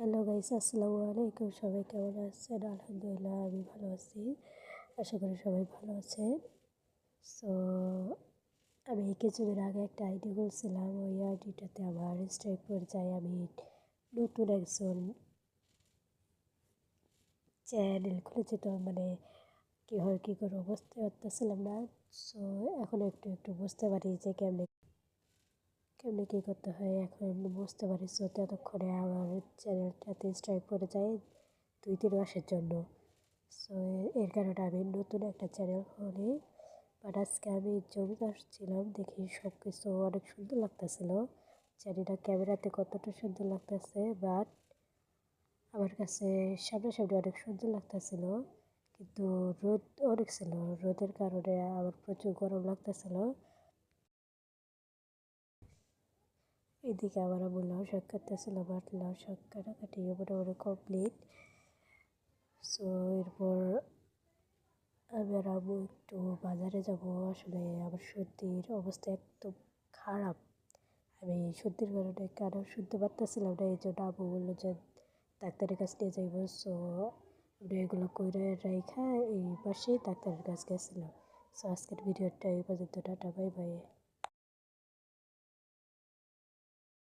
Hello guys, আসসালামু আলাইকুম। সবাই কেমন আছেন? আলহামদুলিল্লাহ আমি ভালো আছি। আশা করি সবাই ভালো আছেন। সো আমি কিছুদিন আগে একটা আইডি খুলছিলাম। ওই আইডিটাতে আমার স্ট্রাইক পড়ে যায়। আমি নতুন একজন চ্যানেল খুলেছি, তো মানে কীভাবে কী করবো বুঝতে পারতেছিলাম না। সো এখন একটু একটু বুঝতে পারি যে কেমনে কেমনে কী করতে হয়, এখন বুঝতে পারি। সো ততক্ষণে আমার চ্যানেলটাতে স্ট্রাইক পড়ে যায় 2-3 মাসের জন্য। সো এর কারণে আমি নতুন একটা চ্যানেল খুলি। বাট আজকে আমি জমিতে আসছিলাম, দেখি সব কিছু অনেক সুন্দর লাগতেছিল। জানি না ক্যামেরাতে কতটা সুন্দর লাগতেছে, বাট আমার কাছে সামনাসামনি অনেক সুন্দর লাগতেছিল। কিন্তু রোদ অনেক ছিল, রোদের কারণে আমার প্রচুর গরম লাগতেছিল। এদিকে আমার আম্মু লাউ শাক কাটতেছিল, বাট লাউ শাক কাটাকাটি মোটামুটি কমপ্লিট। সো এরপর আমি আর আম্মু একটু বাজারে যাব। আসলে আমার সর্দির অবস্থা একদম খারাপ। আমি সর্দির কারণে কারো শুনতে পারতেছিলাম না, এই জন্য আম্মু বললো যে ডাক্তারের কাছে নিয়ে যাইব। সো আমরা এগুলো কইরা রাইখা এই পাশেই ডাক্তারের কাছে গেছিলাম। সো আজকের ভিডিওটা এই পর্যন্ত। Tata, bye bye.